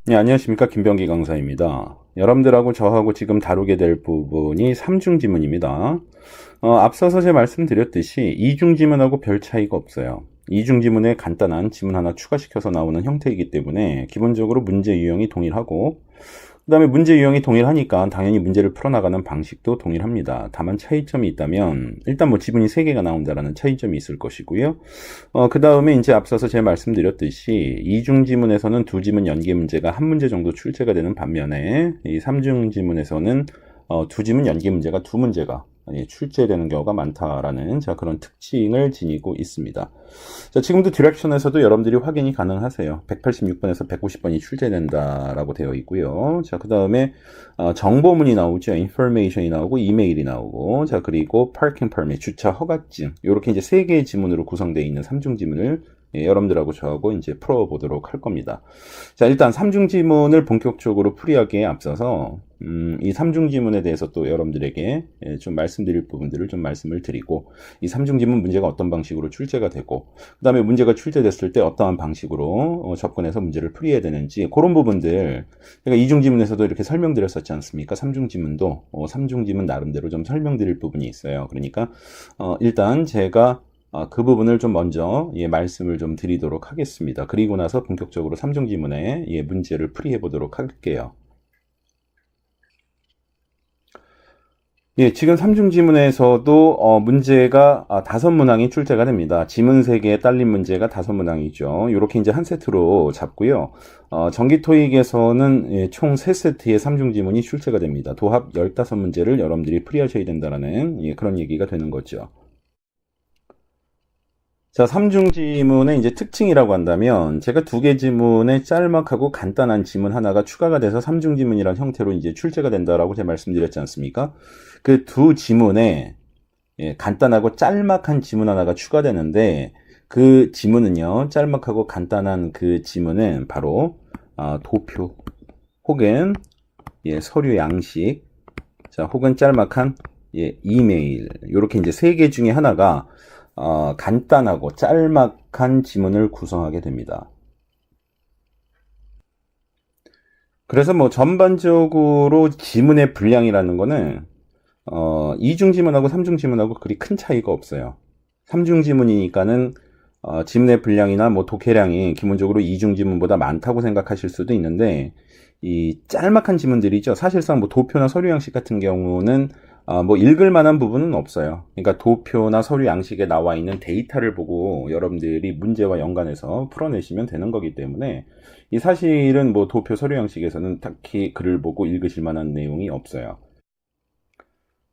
네, 안녕하십니까. 김병기 강사입니다. 여러분들하고 저하고 지금 다루게 될 부분이 삼중지문입니다. 앞서서 제가 말씀드렸듯이 이중지문하고 별 차이가 없어요. 이중지문에 간단한 지문 하나 추가시켜서 나오는 형태이기 때문에 기본적으로 문제 유형이 동일하고, 그 다음에 문제 유형이 동일하니까 당연히 문제를 풀어나가는 방식도 동일합니다. 다만 차이점이 있다면 일단 뭐 지문이 3개가 나온다라는 차이점이 있을 것이고요. 그 다음에 이제 앞서서 제가 말씀드렸듯이 이중지문에서는 두 지문 연계 문제가 한 문제 정도 출제가 되는 반면에 이 삼중지문에서는 두 지문 연계 문제가 두 문제가 출제되는 경우가 많다라는 자 그런 특징을 지니고 있습니다. 자, 지금도 디렉션에서도 여러분들이 확인이 가능하세요. 186번에서 190번이 출제된다라고 되어 있고요. 자, 그 다음에 정보문이 나오죠. information이 나오고 이메일이 나오고, 자 그리고 parking permit 주차 허가증, 이렇게 이제 3개의 지문으로 구성되어 있는 삼중 지문을 여러분들하고 저하고 이제 풀어보도록 할 겁니다. 자, 일단 삼중지문을 본격적으로 풀이하기에 앞서서 이 삼중지문에 대해서 또 여러분들에게 좀 말씀드릴 부분들을 좀 말씀을 드리고, 이 삼중지문 문제가 어떤 방식으로 출제가 되고, 그 다음에 문제가 출제됐을 때 어떠한 방식으로 접근해서 문제를 풀이해야 되는지, 그런 부분들 제가 이중지문에서도 이렇게 설명드렸었지 않습니까? 삼중지문도 삼중지문 나름대로 좀 설명드릴 부분이 있어요. 그러니까 일단 제가 그 부분을 좀 먼저 말씀을 좀 드리도록 하겠습니다. 그리고 나서 본격적으로 삼중지문의 문제를 풀이해 보도록 할게요. 지금 삼중지문에서도 문제가 5문항이 출제가 됩니다. 지문 3개에 딸린 문제가 5문항이죠. 이렇게 이제 한 세트로 잡고요. 정기토익에서는 총 3세트의 삼중지문이 출제가 됩니다. 도합 15문제를 여러분들이 풀이하셔야 된다는 그런 얘기가 되는 거죠. 자, 삼중지문의 이제 특징이라고 한다면, 제가 2개 지문에 짤막하고 간단한 지문 하나가 추가가 돼서 삼중지문이라는 형태로 이제 출제가 된다라고 제가 말씀드렸지 않습니까? 그 두 지문에 간단하고 짤막한 지문 하나가 추가되는데, 그 지문은요, 짤막하고 간단한 그 지문은 바로 도표 혹은 서류 양식, 자 혹은 짤막한 이메일, 이렇게 이제 3개 중에 하나가 간단하고 짤막한 지문을 구성하게 됩니다. 그래서 뭐 전반적으로 지문의 분량이라는 거는 이중지문하고 삼중지문하고 그리 큰 차이가 없어요. 삼중지문이니까는 지문의 분량이나 뭐 독해량이 기본적으로 이중지문보다 많다고 생각하실 수도 있는데, 이 짤막한 지문들이죠. 사실상 뭐 도표나 서류 양식 같은 경우는 뭐 읽을 만한 부분은 없어요. 그러니까 도표나 서류 양식에 나와 있는 데이터를 보고 여러분들이 문제와 연관해서 풀어내시면 되는 거기 때문에, 이 사실은 뭐 도표 서류 양식에서는 딱히 글을 보고 읽으실 만한 내용이 없어요.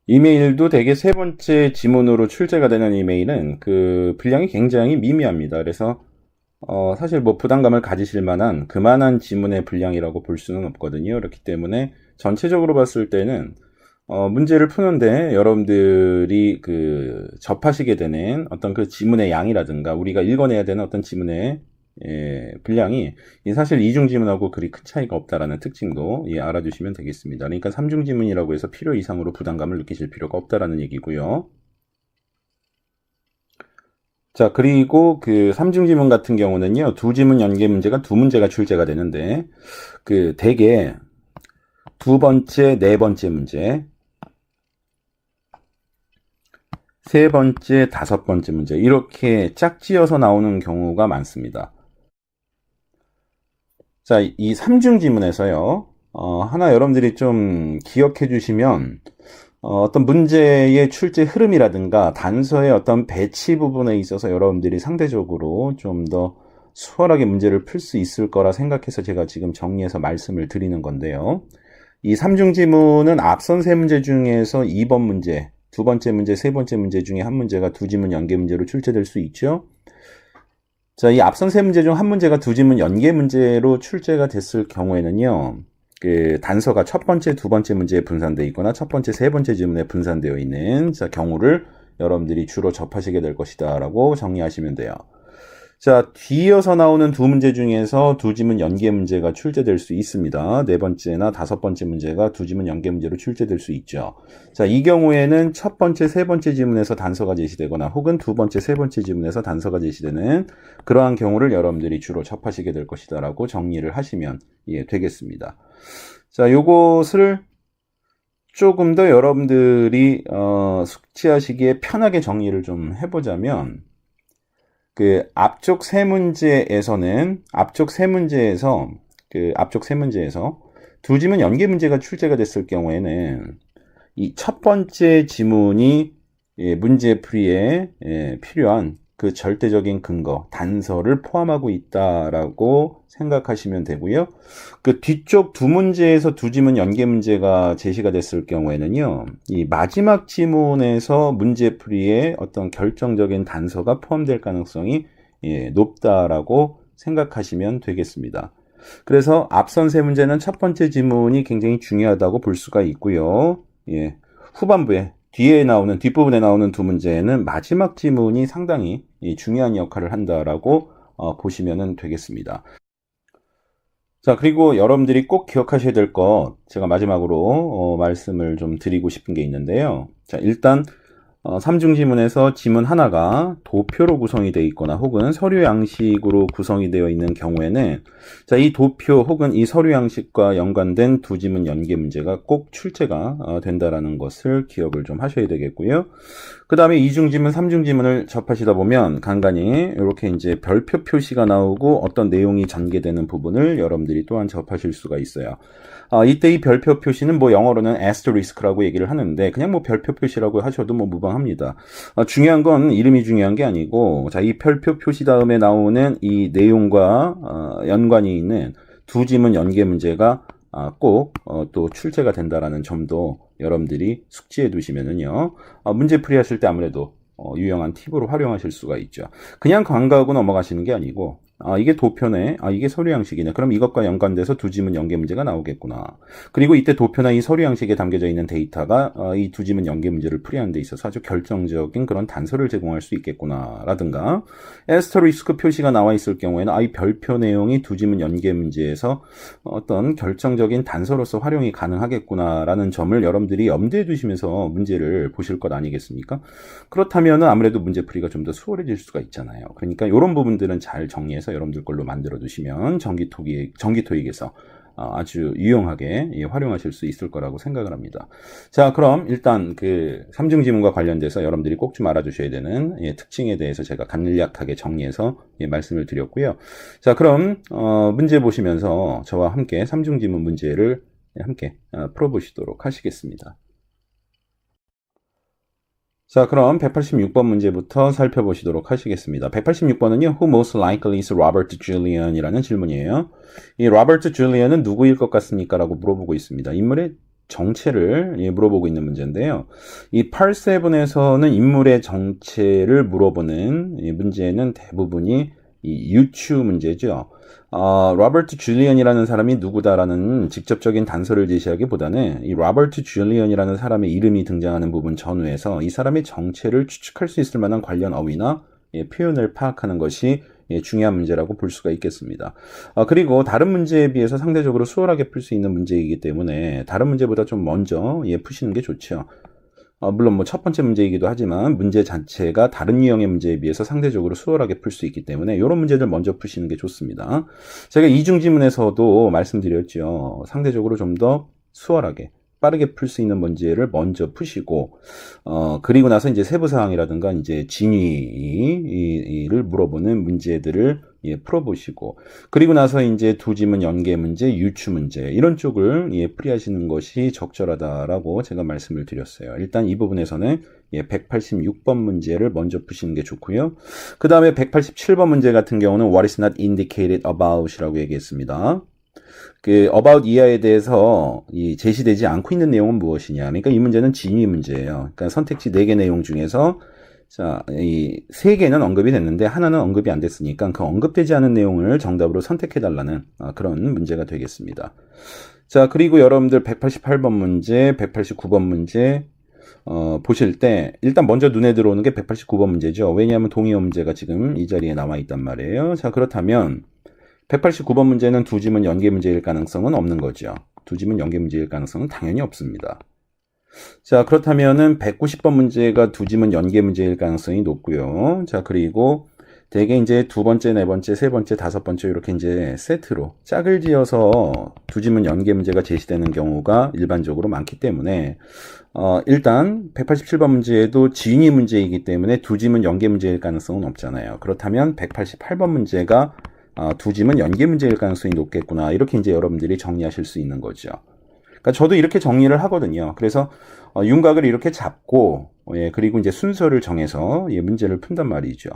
이메일도 대개 3번째 지문으로 출제가 되는 이메일은 그 분량이 굉장히 미미합니다. 그래서 사실 뭐 부담감을 가지실 만한 그만한 지문의 분량이라고 볼 수는 없거든요. 그렇기 때문에 전체적으로 봤을 때는 문제를 푸는데 여러분들이 그 접하시게 되는 어떤 그 지문의 양이라든가 우리가 읽어내야 되는 어떤 지문의 분량이 사실 이중지문하고 그리 큰 차이가 없다라는 특징도 알아주시면 되겠습니다. 그러니까 삼중지문이라고 해서 필요 이상으로 부담감을 느끼실 필요가 없다라는 얘기고요. 자, 그리고 그 삼중지문 같은 경우는요, 두 지문 연계 문제가 2문제가 출제가 되는데, 그 대개 2번째, 4번째 문제, 3번째, 5번째 문제, 이렇게 짝지어서 나오는 경우가 많습니다. 자, 이 삼중지문에서요, 하나 여러분들이 좀 기억해 주시면, 어떤 문제의 출제 흐름이라든가 단서의 어떤 배치 부분에 있어서 여러분들이 상대적으로 좀 더 수월하게 문제를 풀 수 있을 거라 생각해서 제가 지금 정리해서 말씀을 드리는 건데요. 이 삼중지문은 앞선 3문제 중에서 2번 문제, 2번째 문제, 3번째 문제 중에 한 문제가 두 지문 연계 문제로 출제될 수 있죠. 자, 이 앞선 3문제 중 한 문제가 두 지문 연계 문제로 출제가 됐을 경우에는요, 그 단서가 첫 번째, 두 번째 문제에 분산되어 있거나 첫 번째, 세 번째 지문에 분산되어 있는 경우를 여러분들이 주로 접하시게 될 것이다 라고 정리하시면 돼요. 자, 뒤이어서 나오는 두 문제 중에서 두 지문 연계 문제가 출제될 수 있습니다. 네 번째나 다섯 번째 문제가 두 지문 연계 문제로 출제될 수 있죠. 자, 이 경우에는 첫 번째, 세 번째 지문에서 단서가 제시되거나 혹은 두 번째, 세 번째 지문에서 단서가 제시되는 그러한 경우를 여러분들이 주로 접하시게 될 것이다 라고 정리를 하시면 되겠습니다. 자, 요것을 조금 더 여러분들이 숙지하시기에 편하게 정리를 좀 해보자면 그 앞쪽 세 문제에서 두 지문 연계 문제가 출제가 됐을 경우에는 이 첫 번째 지문이 문제풀이에 필요한 그 절대적인 근거, 단서를 포함하고 있다라고 생각하시면 되고요. 그 뒤쪽 두 문제에서 두 지문 연계 문제가 제시가 됐을 경우에는요, 이 마지막 지문에서 문제풀이에 어떤 결정적인 단서가 포함될 가능성이 높다라고 생각하시면 되겠습니다. 그래서 앞선 세 문제는 첫 번째 지문이 굉장히 중요하다고 볼 수가 있고요. 후반부에 뒷부분에 나오는 두 문제는 마지막 지문이 상당히 중요한 역할을 한다라고 보시면 되겠습니다. 자, 그리고 여러분들이 꼭 기억하셔야 될 것, 제가 마지막으로 말씀을 좀 드리고 싶은 게 있는데요. 자, 일단 삼중지문에서 지문 하나가 도표로 구성이 되어 있거나 혹은 서류 양식으로 구성이 되어 있는 경우에는 자, 이 도표 혹은 이 서류 양식과 연관된 두 지문 연계 문제가 꼭 출제가 된다라는 것을 기억을 좀 하셔야 되겠고요. 그 다음에 이중지문, 삼중지문을 접하시다 보면 간간히 이렇게 이제 별표 표시가 나오고 어떤 내용이 전개되는 부분을 여러분들이 또한 접하실 수가 있어요. 이때 이 별표 표시는 뭐 영어로는 asterisk라고 얘기를 하는데 그냥 뭐 별표 표시라고 하셔도 뭐 무방합니다. 중요한 건 이름이 중요한 게 아니고 자, 이 별표 표시 다음에 나오는 이 내용과 연관이 있는 두 지문 연계 문제가 꼭 또 출제가 된다라는 점도 여러분들이 숙지해 두시면은요, 문제풀이 하실 때 아무래도 유용한 팁으로 활용하실 수가 있죠. 그냥 간과하고 넘어가시는 게 아니고 이게 도표네, 이게 서류 양식이네, 그럼 이것과 연관돼서 두 지문 연계 문제가 나오겠구나. 그리고 이때 도표나 이 서류 양식에 담겨져 있는 데이터가 이 두 지문 연계 문제를 풀이하는 데 있어서 아주 결정적인 그런 단서를 제공할 수 있겠구나 라든가, 에스터리스크 표시가 나와 있을 경우에는 이 별표 내용이 두 지문 연계 문제에서 어떤 결정적인 단서로서 활용이 가능하겠구나 라는 점을 여러분들이 염두에 두시면서 문제를 보실 것 아니겠습니까? 그렇다면 아무래도 문제풀이가 좀 더 수월해질 수가 있잖아요. 그러니까 이런 부분들은 잘 정리해서 여러분들 걸로 만들어 두시면 정기토익에서 아주 유용하게 활용하실 수 있을 거라고 생각을 합니다. 자, 그럼 일단 그 삼중지문과 관련돼서 여러분들이 꼭 좀 알아두셔야 되는 특징에 대해서 제가 간략하게 정리해서 말씀을 드렸고요. 자, 그럼 문제 보시면서 저와 함께 삼중지문 문제를 함께 풀어보시도록 하시겠습니다. 자, 그럼 186번 문제부터 살펴보시도록 하시겠습니다. 186번은요, Who most likely is Robert Julian? 이라는 질문이에요. 이 로버트 줄리언은 누구일 것 같습니까? 라고 물어보고 있습니다. 인물의 정체를 물어보고 있는 문제인데요. 이 8세븐에서는 인물의 정체를 물어보는 문제는 대부분이 이 유추 문제죠. 로버트 줄리언이라는 사람이 누구다라는 직접적인 단서를 제시하기보다는 이 로버트 줄리언이라는 사람의 이름이 등장하는 부분 전후에서 이 사람의 정체를 추측할 수 있을 만한 관련 어휘나 표현을 파악하는 것이 중요한 문제라고 볼 수가 있겠습니다. 그리고 다른 문제에 비해서 상대적으로 수월하게 풀 수 있는 문제이기 때문에 다른 문제보다 좀 먼저 푸시는 게 좋죠. 물론 뭐 첫 번째 문제이기도 하지만 문제 자체가 다른 유형의 문제에 비해서 상대적으로 수월하게 풀 수 있기 때문에 이런 문제들 먼저 푸시는 게 좋습니다. 제가 이중지문에서도 말씀드렸죠. 상대적으로 좀 더 수월하게 빠르게 풀 수 있는 문제를 먼저 푸시고 그리고 나서 이제 세부사항이라든가 이제 진위를 물어보는 문제들을 풀어보시고 그리고 나서 이제 두 지문 연계 문제, 유추 문제 이런 쪽을 풀이하시는 것이 적절하다라고 제가 말씀을 드렸어요. 일단 이 부분에서는 186번 문제를 먼저 푸시는 게 좋고요. 그 다음에 187번 문제 같은 경우는 What is not indicated about 이라고 얘기했습니다. 그 about 이하에 대해서 제시되지 않고 있는 내용은 무엇이냐. 그러니까 이 문제는 진위 문제예요. 그러니까 선택지 4개 내용 중에서 자, 이 3개는 언급이 됐는데 하나는 언급이 안 됐으니까 그 언급되지 않은 내용을 정답으로 선택해달라는 그런 문제가 되겠습니다. 자, 그리고 여러분들 188번 문제, 189번 문제, 보실 때 일단 먼저 눈에 들어오는 게 189번 문제죠. 왜냐하면 동의어 문제가 지금 이 자리에 남아 있단 말이에요. 자, 그렇다면 189번 문제는 두 지문 연계 문제일 가능성은 없는 거죠. 두 지문 연계 문제일 가능성은 당연히 없습니다. 자, 그렇다면은 190번 문제가 두 지문 연계 문제일 가능성이 높고요. 자, 그리고 대개 이제 두 번째, 네 번째, 세 번째, 다섯 번째 이렇게 이제 세트로 짝을 지어서 두 지문 연계 문제가 제시되는 경우가 일반적으로 많기 때문에 일단 187번 문제에도 지인이 문제이기 때문에 두 지문 연계 문제일 가능성은 없잖아요. 그렇다면 188번 문제가 두 지문 연계 문제일 가능성이 높겠구나. 이렇게 이제 여러분들이 정리하실 수 있는 거죠. 그러니까 저도 이렇게 정리를 하거든요. 그래서 윤곽을 이렇게 잡고 그리고 이제 순서를 정해서 문제를 푼단 말이죠.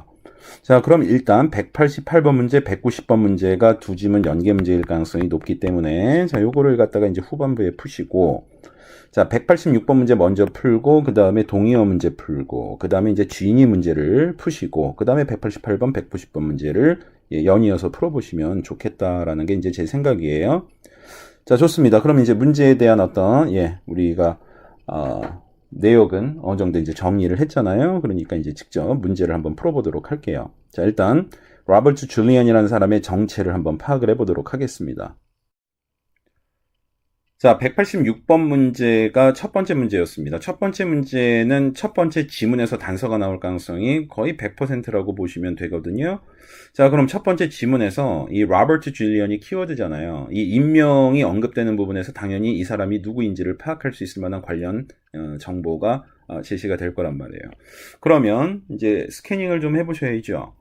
자, 그럼 일단 188번 문제, 190번 문제가 두 지문 연계 문제일 가능성이 높기 때문에 자, 요거를 갖다가 이제 후반부에 푸시고 자, 186번 문제 먼저 풀고 그 다음에 동의어 문제 풀고 그 다음에 이제 지인이 문제를 푸시고 그 다음에 188번, 190번 문제를 연이어서 풀어보시면 좋겠다라는 게 이제 제 생각이에요. 자, 좋습니다. 그럼 이제 문제에 대한 어떤 우리가 내역은 어느 정도 이제 정리를 했잖아요. 그러니까 이제 직접 문제를 한번 풀어보도록 할게요. 자, 일단 로버트 줄리언이라는 사람의 정체를 한번 파악을 해보도록 하겠습니다. 자, 186번 문제가 첫 번째 문제였습니다. 첫 번째 문제는 첫 번째 지문에서 단서가 나올 가능성이 거의 100%라고 보시면 되거든요. 자, 그럼 첫 번째 지문에서 이 로버트 줄리언이 키워드잖아요. 이 인명이 언급되는 부분에서 당연히 이 사람이 누구인지를 파악할 수 있을 만한 관련 정보가 제시가 될 거란 말이에요. 그러면 이제 스캐닝을 좀 해보셔야죠.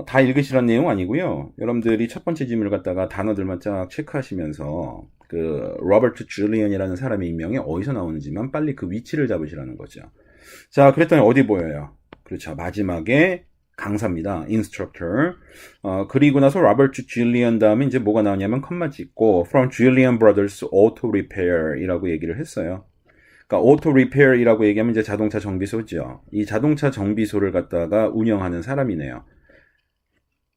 다 읽으시란 내용 아니고요. 여러분들이 첫 번째 지문을 갖다가 단어들만 쫙 체크하시면서 그 로버트 줄리언이라는 사람의 인명이 어디서 나오는지만 빨리 그 위치를 잡으시라는 거죠. 자, 그랬더니 어디 보여요? 그렇죠. 마지막에 강사입니다. instructor. 그리고 나서 로버트 줄리언 다음에 이제 뭐가 나오냐면 컴마 찍고 from Julian Brothers Auto Repair이라고 얘기를 했어요. 그러니까 auto repair이라고 얘기하면 이제 자동차 정비소죠. 이 자동차 정비소를 갖다가 운영하는 사람이네요.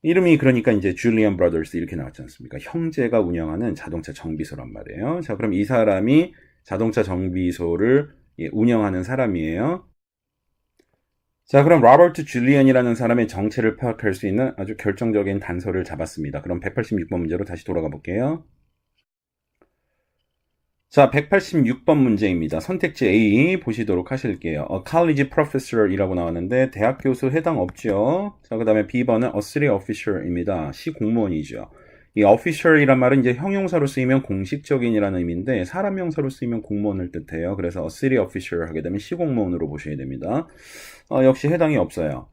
이름이 그러니까 이제 줄리안 브라더스 이렇게 나왔지 않습니까? 형제가 운영하는 자동차 정비소란 말이에요. 자, 그럼 이 사람이 자동차 정비소를 운영하는 사람이에요. 자, 그럼 로버트 줄리언이라는 사람의 정체를 파악할 수 있는 아주 결정적인 단서를 잡았습니다. 그럼 186번 문제로 다시 돌아가 볼게요. 자, 186번 문제입니다. 선택지 A 보시도록 하실게요. college professor이라고 나왔는데 대학 교수 해당 없죠. 자, 그 다음에 B번은 a city official입니다. 시 공무원이죠. 이 official이란 말은 이제 형용사로 쓰이면 공식적인이라는 의미인데 사람 명사로 쓰이면 공무원을 뜻해요. 그래서 a city official 하게 되면 시 공무원으로 보셔야 됩니다. 역시 해당이 없어요.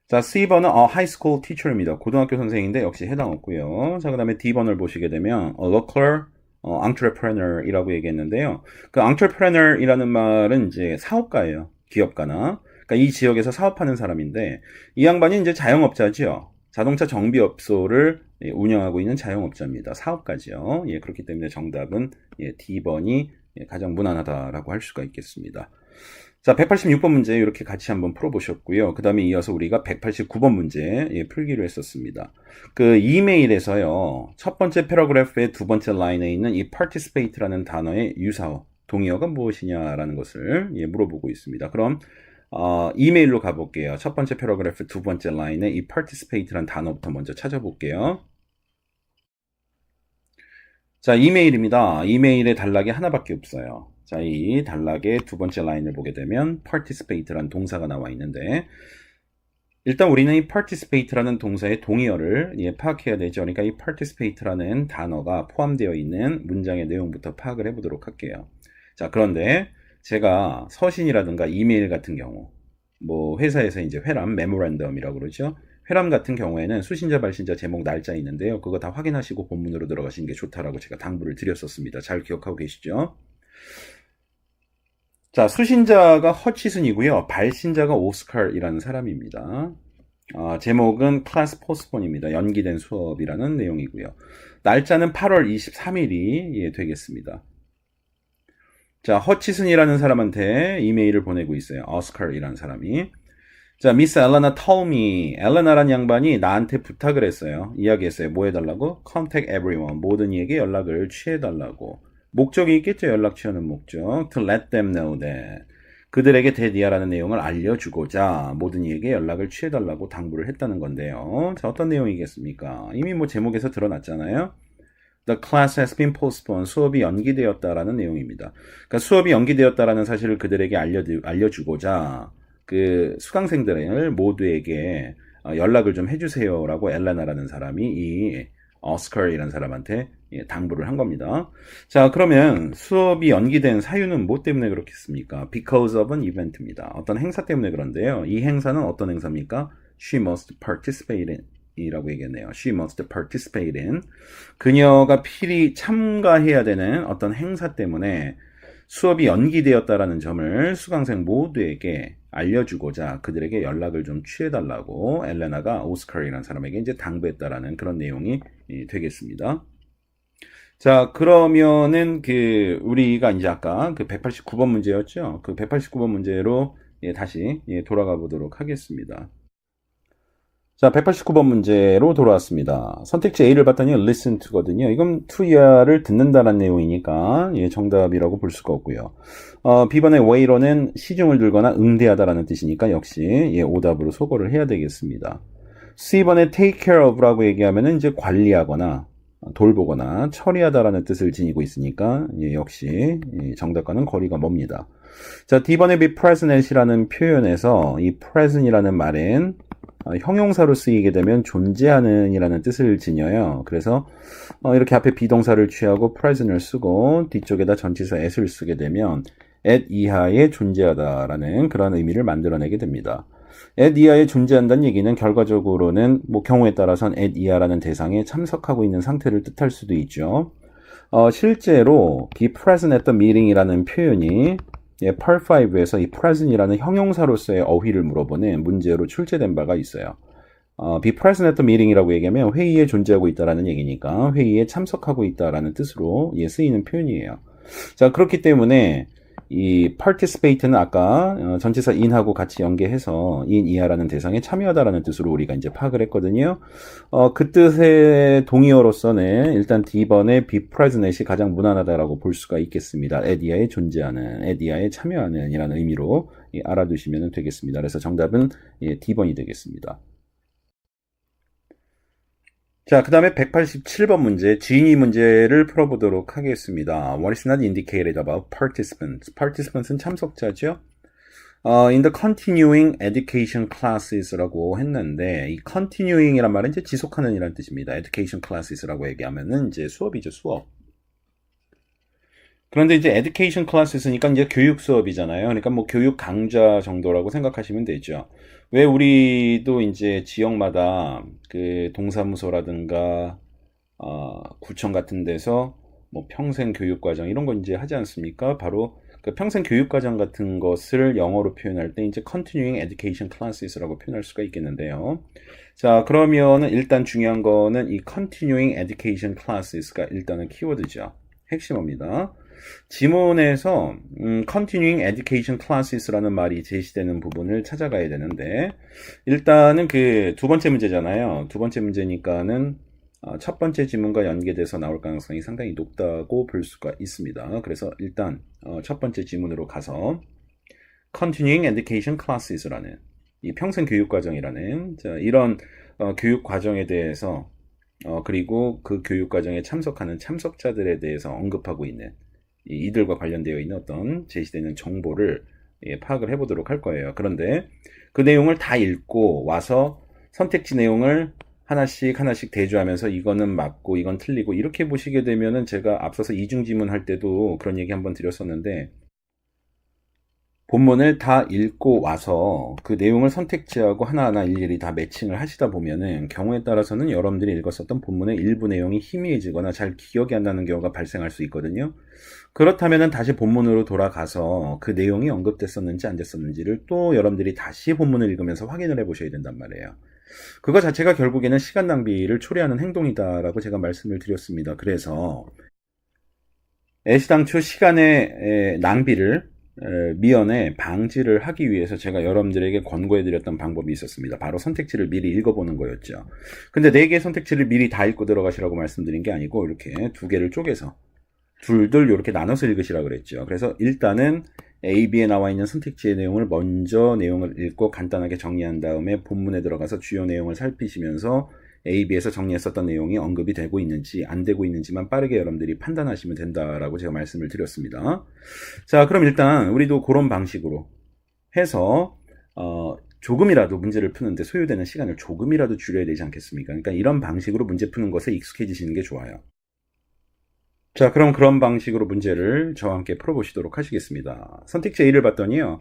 자, C번은 high school teacher입니다. 고등학교 선생인데 역시 해당 없고요. 자, 그 다음에 D번을 보시게 되면 local entrepreneur이라고 얘기했는데요. 그 entrepreneur이라는 말은 이제 사업가예요. 기업가나. 그러니까 이 지역에서 사업하는 사람인데 이 양반이 이제 자영업자죠. 자동차 정비업소를 운영하고 있는 자영업자입니다. 사업가죠. 그렇기 때문에 정답은 D번이 가장 무난하다라고 할 수가 있겠습니다. 자, 186번 문제 이렇게 같이 한번 풀어보셨고요. 그 다음에 이어서 우리가 189번 문제 풀기로 했었습니다. 그 이메일에서요. 첫 번째 패러그래프의 두 번째 라인에 있는 이 participate라는 단어의 유사어, 동의어가 무엇이냐라는 것을 물어보고 있습니다. 그럼 이메일로 가볼게요. 첫 번째 패러그래프 두 번째 라인에 이 participate라는 단어부터 먼저 찾아볼게요. 자, 이메일입니다. 이메일의 단락이 하나밖에 없어요. 자, 이 단락의 두 번째 라인을 보게 되면 participate라는 동사가 나와 있는데 일단 우리는 이 participate라는 동사의 동의어를 파악해야 되죠. 그러니까 이 participate라는 단어가 포함되어 있는 문장의 내용부터 파악을 해보도록 할게요. 자, 그런데 제가 서신이라든가 이메일 같은 경우 뭐 회사에서 이제 회람, 메모랜덤이라고 그러죠. 회람 같은 경우에는 수신자, 발신자, 제목, 날짜 있는데요. 그거 다 확인하시고 본문으로 들어가시는 게 좋다라고 제가 당부를 드렸었습니다. 잘 기억하고 계시죠? 자, 수신자가 허치슨이고요. 발신자가 오스칼이라는 사람입니다. 제목은 클래스 포스폰입니다. 연기된 수업이라는 내용이고요. 날짜는 8월 23일이 되겠습니다. 자, 허치슨이라는 사람한테 이메일을 보내고 있어요. 오스칼이라는 사람이. 자, 미스 엘레나 told me. 엘레나란 양반이 나한테 부탁을 했어요. 이야기했어요. 뭐 해달라고? Contact everyone. 모든 이에게 연락을 취해달라고. 목적이 있겠죠. 연락 취하는 목적. To let them know that. 그들에게 대디아라는 내용을 알려주고자 모든 이에게 연락을 취해달라고 당부를 했다는 건데요. 자, 어떤 내용이겠습니까? 이미 뭐 제목에서 드러났잖아요. The class has been postponed. 수업이 연기되었다라는 내용입니다. 그러니까 수업이 연기되었다라는 사실을 그들에게 알려주고자 그 수강생들 모두에게 연락을 좀 해주세요라고 엘레나라는 사람이 이 오스컬이라는 사람한테 당부를 한 겁니다. 자, 그러면 수업이 연기된 사유는 뭐 때문에 그렇겠습니까? Because of an event입니다. 어떤 행사 때문에 그런데요. 이 행사는 어떤 행사입니까? She must participate in 이라고 얘기했네요. She must participate in. 그녀가 필히 참가해야 되는 어떤 행사 때문에 수업이 연기되었다라는 점을 수강생 모두에게 알려주고자 그들에게 연락을 좀 취해달라고 엘레나가 오스컬이라는 사람에게 이제 당부했다라는 그런 내용이 되겠습니다. 자, 그러면은 우리가 이제 아까 그 189번 문제였죠? 그 189번 문제로 다시 돌아가 보도록 하겠습니다. 자, 189번 문제로 돌아왔습니다. 선택지 A를 봤더니 listen to거든요. 이건 to야를 듣는다는 내용이니까 정답이라고 볼 수가 없고요. B번의 way로는 시중을 들거나 응대하다라는 뜻이니까 역시 오답으로 소거를 해야 되겠습니다. C번의 take care of라고 얘기하면은 이제 관리하거나 돌보거나 처리하다라는 뜻을 지니고 있으니까 역시 정답과는 거리가 멉니다. 자, D번의 be present at이라는 표현에서 이 present이라는 말은 형용사로 쓰이게 되면 존재하는 이라는 뜻을 지녀요. 그래서 이렇게 앞에 비동사를 취하고 present을 쓰고 뒤쪽에다 전치사 at을 쓰게 되면 at 이하에 존재하다라는 그런 의미를 만들어내게 됩니다. at 이하에 존재한다는 얘기는 결과적으로는 뭐 경우에 따라서는 at 이하라는 대상에 참석하고 있는 상태를 뜻할 수도 있죠. 실제로 be present at the meeting이라는 표현이 Part 5에서 이 present이라는 형용사로서의 어휘를 물어보는 문제로 출제된 바가 있어요. be present at the meeting이라고 얘기하면 회의에 존재하고 있다라는 얘기니까 회의에 참석하고 있다라는 뜻으로 쓰이는 표현이에요. 자, 그렇기 때문에 이 participate는 아까 전치사 in하고 같이 연계해서 in 이하라는 대상에 참여하다라는 뜻으로 우리가 이제 파악을 했거든요. 그 뜻의 동의어로서는 일단 D번의 be present at이 가장 무난하다라고 볼 수가 있겠습니다. at 이하에 존재하는, at 이하에 참여하는 이라는 의미로 알아두시면 되겠습니다. 그래서 정답은 D번이 되겠습니다. 자, 그 다음에 187번 문제, 지니 문제를 풀어보도록 하겠습니다. What is not indicated about participants? Participants는 참석자죠? In the continuing education classes라고 했는데, 이 continuing이란 말은 이제 지속하는 이란 뜻입니다. education classes라고 얘기하면은 이제 수업이죠, 수업. 그런데 이제 education classes니까 이제 교육 수업이잖아요. 그러니까 뭐 교육 강좌 정도라고 생각하시면 되죠. 왜 우리도 이제 지역마다 그 동사무소라든가 구청 같은 데서 뭐 평생 교육 과정 이런 거 이제 하지 않습니까? 바로 그 평생 교육 과정 같은 것을 영어로 표현할 때 이제 continuing education classes라고 표현할 수가 있겠는데요. 자, 그러면은 일단 중요한 거는 이 continuing education classes가 일단은 키워드죠. 핵심어입니다. 지문에서 continuing education classes라는 말이 제시되는 부분을 찾아가야 되는데 일단은 그 두 번째 문제잖아요. 두 번째 문제니까는 첫 번째 지문과 연계돼서 나올 가능성이 상당히 높다고 볼 수가 있습니다. 그래서 일단 첫 번째 지문으로 가서 continuing education classes라는 이 평생 교육 과정이라는 이런 교육 과정에 대해서 그리고 그 교육 과정에 참석하는 참석자들에 대해서 언급하고 있는 이들과 관련되어 있는 어떤 제시되는 정보를 파악을 해보도록 할 거예요. 그런데 그 내용을 다 읽고 와서 선택지 내용을 하나씩 대조하면서 이거는 맞고 이건 틀리고 이렇게 보시게 되면은 제가 앞서서 이중지문 할 때도 그런 얘기 한번 드렸었는데 본문을 다 읽고 와서 그 내용을 선택지하고 하나하나 일일이 다 매칭을 하시다 보면은 경우에 따라서는 여러분들이 읽었었던 본문의 일부 내용이 희미해지거나 잘 기억이 안 나는 경우가 발생할 수 있거든요. 그렇다면은 다시 본문으로 돌아가서 그 내용이 언급됐었는지 안 됐었는지를 또 여러분들이 다시 본문을 읽으면서 확인을 해 보셔야 된단 말이에요. 그거 자체가 결국에는 시간 낭비를 초래하는 행동이다라고 제가 말씀을 드렸습니다. 그래서 애시당초 시간의 낭비를 미연에 방지를 하기 위해서 제가 여러분들에게 권고해드렸던 방법이 있었습니다. 바로 선택지를 미리 읽어보는 거였죠. 근데 4개의 선택지를 미리 다 읽고 들어가시라고 말씀드린 게 아니고 이렇게 2개를 쪼개서 둘둘 이렇게 나눠서 읽으시라고 그랬죠. 그래서 일단은 A, B에 나와 있는 선택지의 내용을 먼저 내용을 읽고 간단하게 정리한 다음에 본문에 들어가서 주요 내용을 살피시면서 A, B에서 정리했었던 내용이 언급이 되고 있는지 안 되고 있는지만 빠르게 여러분들이 판단하시면 된다라고 제가 말씀을 드렸습니다. 자, 그럼 일단 우리도 그런 방식으로 해서 조금이라도 문제를 푸는데 소요되는 시간을 조금이라도 줄여야 되지 않겠습니까? 그러니까 이런 방식으로 문제 푸는 것에 익숙해지시는 게 좋아요. 자, 그럼 그런 방식으로 문제를 저와 함께 풀어보시도록 하시겠습니다. 선택지 A를 봤더니요.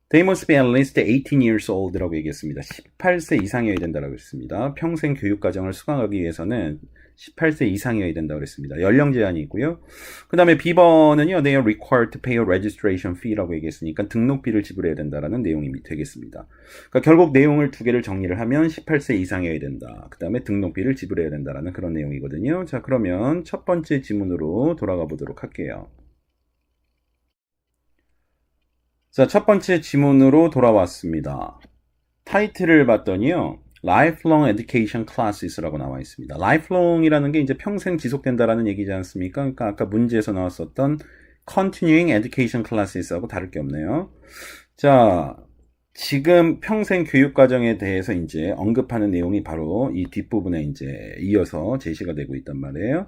They must be at least 18 years old라고 얘기했습니다. 18세 이상이어야 된다고 했습니다. 평생 교육과정을 수강하기 위해서는 18세 이상이어야 된다고 그랬습니다. 연령 제한이 있고요. 그 다음에 B번은요. They are required to pay a registration fee라고 얘기했으니까 등록비를 지불해야 된다라는 내용이 되겠습니다. 그러니까 결국 내용을 두 개를 정리를 하면 18세 이상이어야 된다. 그 다음에 등록비를 지불해야 된다라는 그런 내용이거든요. 자, 그러면 첫 번째 지문으로 돌아가 보도록 할게요. 자, 첫 번째 지문으로 돌아왔습니다. 타이틀을 봤더니요. Lifelong Education Classes라고 나와 있습니다. Lifelong이라는 게 이제 평생 지속된다라는 얘기지 않습니까? 그러니까 아까 문제에서 나왔었던 Continuing Education Classes하고 다를 게 없네요. 자, 지금 평생 교육 과정에 대해서 이제 언급하는 내용이 바로 이 뒷부분에 이제 이어서 제시가 되고 있단 말이에요.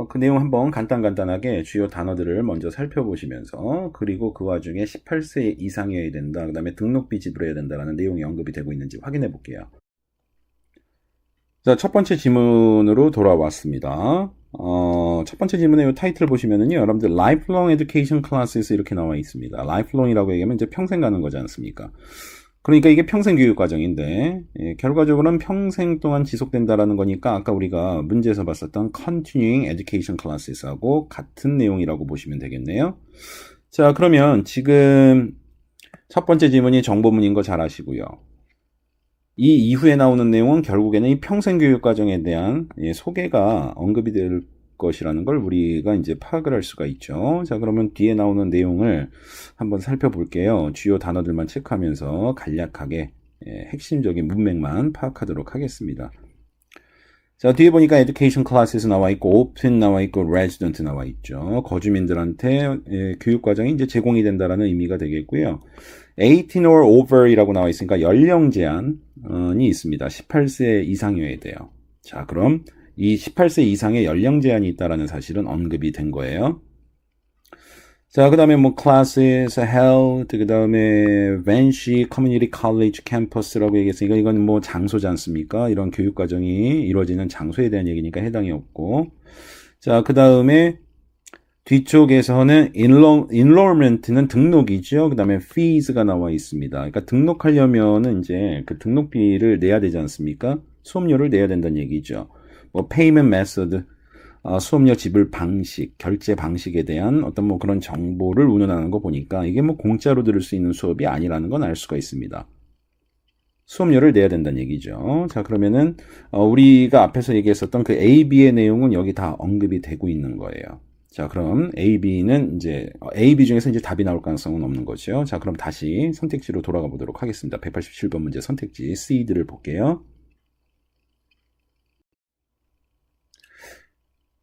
그 내용 한번 간단하게 주요 단어들을 먼저 살펴보시면서 그리고 그 와중에 18세 이상이어야 된다. 그 다음에 등록비 지불해야 된다라는 내용이 언급이 되고 있는지 확인해 볼게요. 자, 첫 번째 지문으로 돌아왔습니다. 첫 번째 지문의 이 타이틀 보시면은요, 여러분들 Lifelong Education Classes 이렇게 나와 있습니다. Lifelong이라고 얘기하면 이제 평생 가는 거지 않습니까? 그러니까 이게 평생 교육 과정인데 결과적으로는 평생 동안 지속된다라는 거니까 아까 우리가 문제에서 봤었던 Continuing Education Classes하고 같은 내용이라고 보시면 되겠네요. 자, 그러면 지금 첫 번째 지문이 정보문인 거 잘 아시고요. 이 이후에 나오는 내용은 결국에는 이 평생 교육 과정에 대한 소개가 언급이 될 것이라는 걸 우리가 이제 파악을 할 수가 있죠. 자, 그러면 뒤에 나오는 내용을 한번 살펴볼게요. 주요 단어들만 체크하면서 간략하게 핵심적인 문맥만 파악하도록 하겠습니다. 자, 뒤에 보니까 education classes 나와 있고 open 나와 있고 resident 나와 있죠. 거주민들한테 교육 과정이 이제 제공이 된다라는 의미가 되겠고요. 18 or over이라고 나와 있으니까 연령 제한이 있습니다. 18세 이상이어야 돼요. 자, 그럼 이 18세 이상의 연령 제한이 있다라는 사실은 언급이 된 거예요. 자, 그 다음에 뭐 classes held, 그 다음에 Van시 Community College Campus라고 얘기했으니까 이건 뭐 장소지 않습니까? 이런 교육 과정이 이루어지는 장소에 대한 얘기니까 해당이 없고. 자, 그 다음에 뒤쪽에서는 enrollment는 등록이죠. 그 다음에 fees가 나와 있습니다. 그러니까 등록하려면은 이제 그 등록비를 내야 되지 않습니까? 수업료를 내야 된다는 얘기죠. 뭐 payment method, 수업료 지불 방식, 결제 방식에 대한 어떤 뭐 그런 정보를 운운하는 거 보니까 이게 뭐 공짜로 들을 수 있는 수업이 아니라는 건 알 수가 있습니다. 수업료를 내야 된다는 얘기죠. 자, 그러면은 우리가 앞에서 얘기했었던 그 A, B의 내용은 여기 다 언급이 되고 있는 거예요. 자, 그럼 A, B는 이제 A, B 중에서 이제 답이 나올 가능성은 없는 거죠. 자, 그럼 다시 선택지로 돌아가 보도록 하겠습니다. 187번 문제 선택지 C들을 볼게요.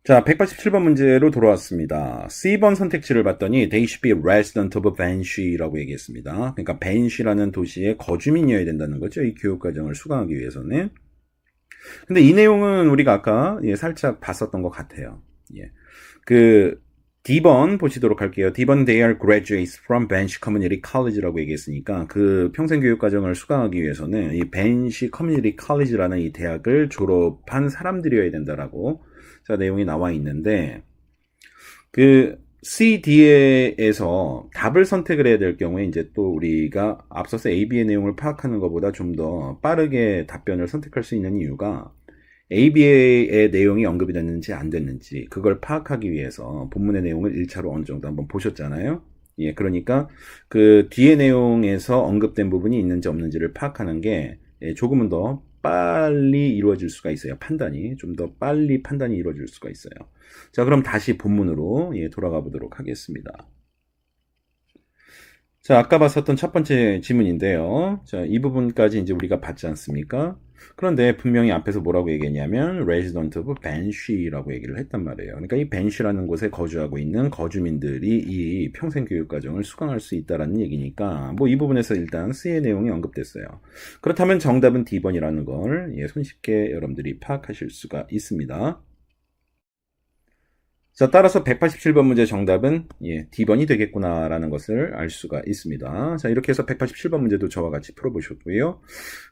자, 187번 문제로 돌아왔습니다. C번 선택지를 봤더니 They should be a resident of Banshee라고 얘기했습니다. 그러니까 Banshee라는 도시의 거주민이어야 된다는 거죠. 이 교육과정을 수강하기 위해서는. 근데 이 내용은 우리가 아까 살짝 봤었던 것 같아요. 그 D번 보시도록 할게요. D번 They are graduates from Banshee Community College라고 얘기했으니까 그 평생교육과정을 수강하기 위해서는 이 Banshee Community College라는 이 대학을 졸업한 사람들이어야 된다라고 자, 내용이 나와 있는데 그 CD에서 답을 선택을 해야 될 경우에 이제 또 우리가 앞서서 AB의 내용을 파악하는 것보다 좀 더 빠르게 답변을 선택할 수 있는 이유가 AB의 내용이 언급이 됐는지 안 됐는지 그걸 파악하기 위해서 본문의 내용을 1차로 어느 정도 한번 보셨잖아요. 예, 그러니까 그 뒤의 내용에서 언급된 부분이 있는지 없는지를 파악하는 게 조금은 더 빨리 이루어질 수가 있어요. 판단이 좀 더 빨리 판단이 이루어질 수가 있어요. 자, 그럼 다시 본문으로 돌아가 보도록 하겠습니다. 자, 아까 봤었던 첫 번째 지문인데요. 자, 이 부분까지 이제 우리가 봤지 않습니까? 그런데 분명히 앞에서 뭐라고 얘기했냐면 resident of Banshee라고 얘기를 했단 말이에요. 그러니까 이 벤시라는 곳에 거주하고 있는 거주민들이 이 평생교육과정을 수강할 수 있다라는 얘기니까 뭐 이 부분에서 일단 C의 내용이 언급됐어요. 그렇다면 정답은 D번이라는 걸 손쉽게 여러분들이 파악하실 수가 있습니다. 자, 따라서 187번 문제 정답은 D번이 되겠구나라는 것을 알 수가 있습니다. 자, 이렇게 해서 187번 문제도 저와 같이 풀어보셨고요.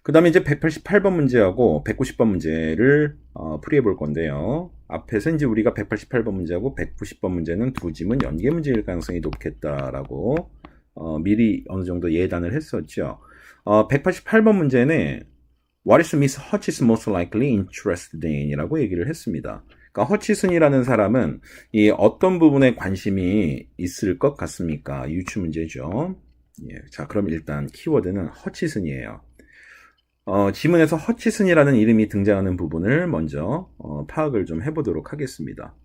그 다음에 이제 188번 문제하고 190번 문제를 풀이해 볼 건데요. 앞에서 이제 우리가 188번 문제하고 190번 문제는 두 지문 연계 문제일 가능성이 높겠다라고 미리 어느 정도 예단을 했었죠. 188번 문제는 What is Miss Hutchins most likely interested in? 이라고 얘기를 했습니다. 그러니까 허치슨이라는 사람은 이 어떤 부분에 관심이 있을 것 같습니까? 유추 문제죠. 자, 그럼 일단 키워드는 허치슨이에요. 지문에서 허치슨이라는 이름이 등장하는 부분을 먼저 파악을 좀 해보도록 하겠습니다.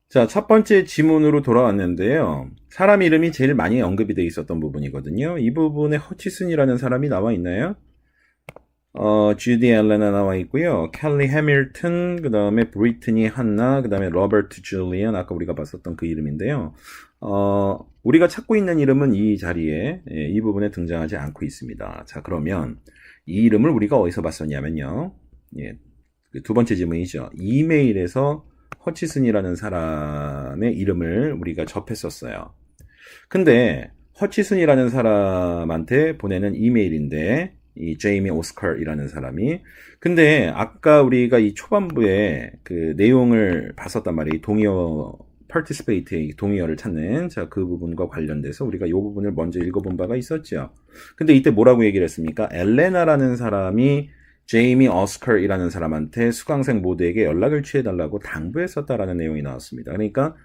자, 첫 번째 지문으로 돌아왔는데요. 사람 이름이 제일 많이 언급이 되어 있었던 부분이거든요. 이 부분에 허치슨이라는 사람이 나와 있나요? 주디 앨레나 나와 있고요. 켈리 해밀턴, 그 다음에 브리트니 한나, 그 다음에 로버트 줄리언, 아까 우리가 봤었던 그 이름인데요. 우리가 찾고 있는 이름은 이 자리에, 이 부분에 등장하지 않고 있습니다. 자, 그러면 이 이름을 우리가 어디서 봤었냐면요. 두 번째 질문이죠. 이메일에서 허치슨이라는 사람의 이름을 우리가 접했었어요. 근데 허치슨이라는 사람한테 보내는 이메일인데, 이 제이미 오스컬이라는 사람이. 근데 아까 우리가 이 초반부에 그 내용을 봤었단 말이에요. 동의어 participate의 동의어를 찾는 그 부분과 관련돼서 우리가 이 부분을 먼저 읽어본 바가 있었죠. 근데 이때 뭐라고 얘기를 했습니까? 엘레나라는 사람이 제이미 오스컬이라는 사람한테 수강생 모두에게 연락을 취해달라고 당부했었다라는 내용이 나왔습니다. 그러니까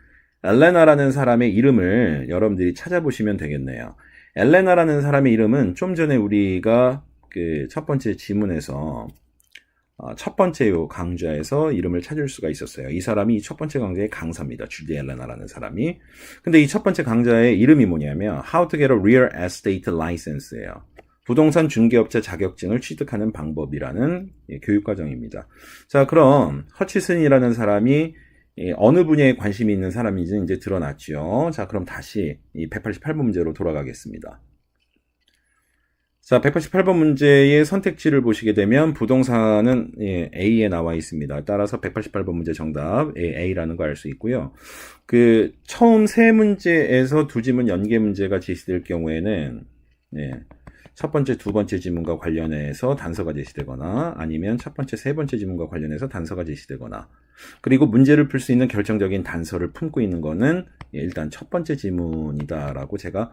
엘레나라는 사람의 이름을 여러분들이 찾아보시면 되겠네요. 엘레나라는 사람의 이름은 좀 전에 우리가 그 첫 번째 지문에서 첫 번째 강좌에서 이름을 찾을 수가 있었어요. 이 사람이 이 첫 번째 강좌의 강사입니다. 주디 엘레나라는 사람이. 근데 이 첫 번째 강좌의 이름이 뭐냐면 How to get a real estate license예요. 부동산 중개업자 자격증을 취득하는 방법이라는 교육과정입니다. 자, 그럼 허치슨이라는 사람이 어느 분야에 관심이 있는 사람인지 이제 드러났죠. 자, 그럼 다시 이 188번 문제로 돌아가겠습니다. 자, 188번 문제의 선택지를 보시게 되면 부동산은 A에 나와 있습니다. 따라서 188번 문제 정답 A라는 거 알 수 있고요. 그 처음 세 문제에서 두 지문 연계 문제가 제시될 경우에는 첫 번째, 두 번째 지문과 관련해서 단서가 제시되거나 아니면 첫 번째, 세 번째 지문과 관련해서 단서가 제시되거나 그리고 문제를 풀 수 있는 결정적인 단서를 품고 있는 거는 일단 첫 번째 지문이다라고 제가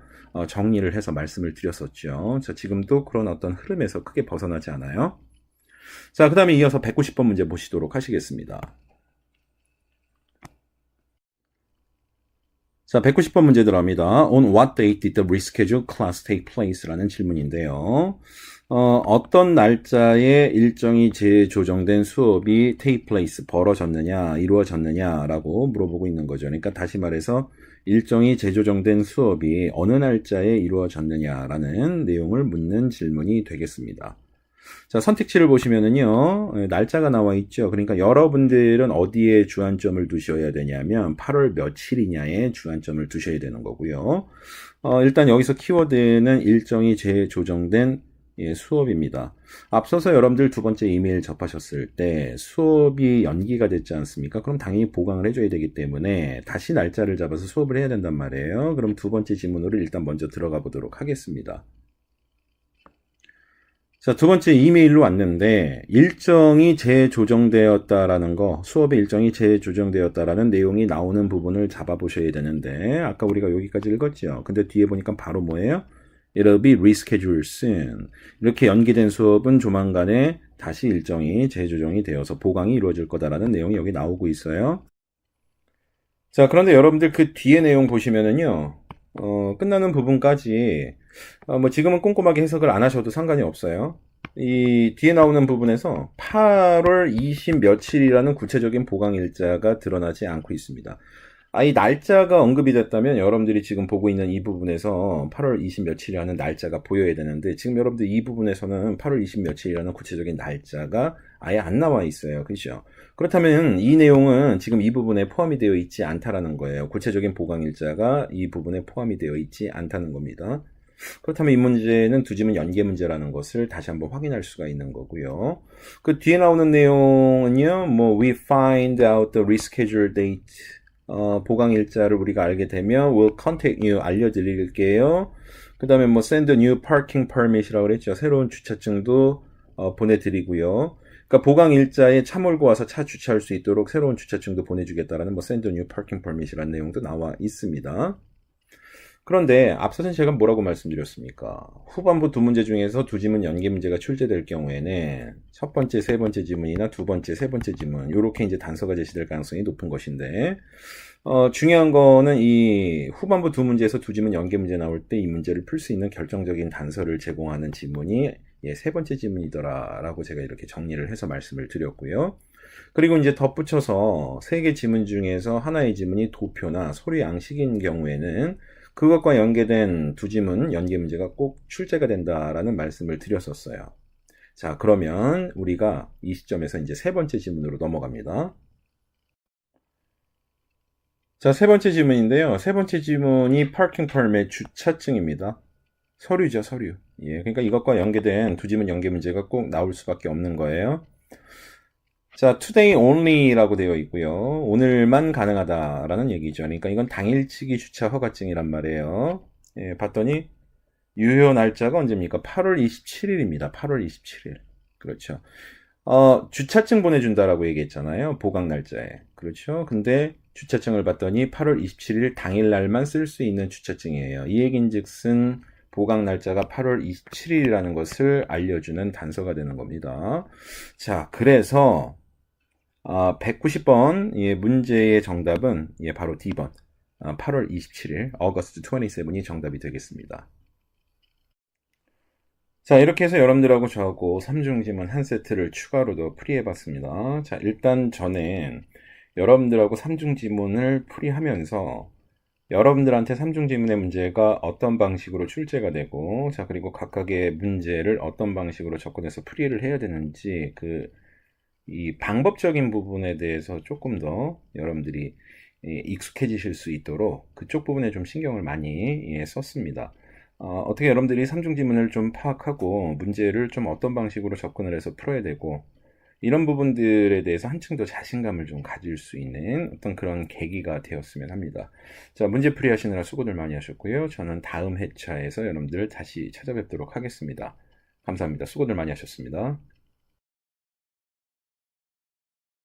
정리를 해서 말씀을 드렸었죠. 자, 지금도 그런 어떤 흐름에서 크게 벗어나지 않아요. 자, 그 다음에 이어서 190번 문제 보시도록 하시겠습니다. 자, 190번 문제 들어갑니다. On what date did the rescheduled class take place? 라는 질문인데요. 어떤 날짜에 일정이 재조정된 수업이 take place, 벌어졌느냐, 이루어졌느냐라고 물어보고 있는 거죠. 그러니까 다시 말해서 일정이 재조정된 수업이 어느 날짜에 이루어졌느냐라는 내용을 묻는 질문이 되겠습니다. 자, 선택지를 보시면은요, 날짜가 나와 있죠. 그러니까 여러분들은 어디에 주안점을 두셔야 되냐면 8월 며칠이냐에 주안점을 두셔야 되는 거고요. 일단 여기서 키워드는 일정이 재조정된 수업입니다. 앞서서 여러분들 두 번째 이메일 접하셨을 때 수업이 연기가 됐지 않습니까? 그럼 당연히 보강을 해줘야 되기 때문에 다시 날짜를 잡아서 수업을 해야 된단 말이에요. 그럼 두 번째 지문으로 일단 먼저 들어가 보도록 하겠습니다. 자, 두 번째 이메일로 왔는데 일정이 재조정되었다라는 거, 수업의 일정이 재조정되었다라는 내용이 나오는 부분을 잡아보셔야 되는데 아까 우리가 여기까지 읽었죠. 근데 뒤에 보니까 바로 뭐예요? It'll be rescheduled soon. 이렇게 연기된 수업은 조만간에 다시 일정이 재조정이 되어서 보강이 이루어질 거다라는 내용이 여기 나오고 있어요. 자, 그런데 여러분들 그 뒤에 내용 보시면은요. 끝나는 부분까지 뭐 지금은 꼼꼼하게 해석을 안 하셔도 상관이 없어요. 이 뒤에 나오는 부분에서 8월 20 며칠이라는 구체적인 보강 일자가 드러나지 않고 있습니다. 이 날짜가 언급이 됐다면 여러분들이 지금 보고 있는 이 부분에서 8월 20 며칠이라는 날짜가 보여야 되는데 지금 여러분들 이 부분에서는 8월 20 며칠이라는 구체적인 날짜가 아예 안 나와 있어요. 그렇죠? 그렇다면 이 내용은 지금 이 부분에 포함이 되어 있지 않다라는 거예요. 구체적인 보강일자가 이 부분에 포함이 되어 있지 않다는 겁니다. 그렇다면 이 문제는 두 지문 연계 문제라는 것을 다시 한번 확인할 수가 있는 거고요. 그 뒤에 나오는 내용은요, we find out the reschedule date. 보강 일자를 우리가 알게 되면 we'll contact you 알려드릴게요. 그 다음에 send a new parking permit이라고 그랬죠. 새로운 주차증도 보내드리고요. 그러니까 보강 일자에 차 몰고 와서 차 주차할 수 있도록 새로운 주차증도 보내주겠다라는 send a new parking permit이라는 내용도 나와 있습니다. 그런데 앞서서 제가 뭐라고 말씀드렸습니까? 후반부 두 문제 중에서 두 지문 연계 문제가 출제될 경우에는 첫 번째, 세 번째 지문이나 두 번째, 세 번째 지문 이렇게 이제 단서가 제시될 가능성이 높은 것인데 중요한 거는 이 후반부 두 문제에서 두 지문 연계 문제 나올 때 이 문제를 풀 수 있는 결정적인 단서를 제공하는 지문이 세 번째 지문이더라라고 제가 이렇게 정리를 해서 말씀을 드렸고요. 그리고 이제 덧붙여서 세 개 지문 중에서 하나의 지문이 도표나 소리 양식인 경우에는 그것과 연계된 두 지문 연계 문제가 꼭 출제가 된다라는 말씀을 드렸었어요. 자, 그러면 우리가 이 시점에서 이제 세 번째 지문으로 넘어갑니다. 자, 세 번째 지문인데요. 세 번째 지문이 parking permit 주차증입니다. 서류죠, 서류. 예, 그러니까 이것과 연계된 두 지문 연계 문제가 꼭 나올 수밖에 없는 거예요. 자, today only라고 되어 있고요. 오늘만 가능하다라는 얘기죠. 그러니까 이건 당일치기 주차 허가증이란 말이에요. 예, 봤더니 유효 날짜가 언제입니까? 8월 27일입니다. 8월 27일. 그렇죠. 주차증 보내준다라고 얘기했잖아요. 보강 날짜에. 그렇죠. 근데 주차증을 봤더니 8월 27일 당일날만 쓸 수 있는 주차증이에요. 이 얘긴즉슨 보강 날짜가 8월 27일이라는 것을 알려주는 단서가 되는 겁니다. 자, 그래서 190번 문제의 정답은 바로 D번 8월 27일 August 27이 정답이 되겠습니다. 자, 이렇게 해서 여러분들하고 저하고 3중 지문 한 세트를 추가로 더 풀이해봤습니다. 자, 일단 저는 여러분들하고 3중 지문을 풀이하면서 여러분들한테 3중 지문의 문제가 어떤 방식으로 출제가 되고, 자, 그리고 각각의 문제를 어떤 방식으로 접근해서 풀이를 해야 되는지 이 방법적인 부분에 대해서 조금 더 여러분들이 익숙해지실 수 있도록 그쪽 부분에 좀 신경을 많이 썼습니다. 어떻게 여러분들이 3중 지문을 좀 파악하고 문제를 좀 어떤 방식으로 접근을 해서 풀어야 되고 이런 부분들에 대해서 한층 더 자신감을 좀 가질 수 있는 어떤 그런 계기가 되었으면 합니다. 자, 문제 풀이 하시느라 수고들 많이 하셨고요. 저는 다음 회차에서 여러분들 다시 찾아뵙도록 하겠습니다. 감사합니다. 수고들 많이 하셨습니다.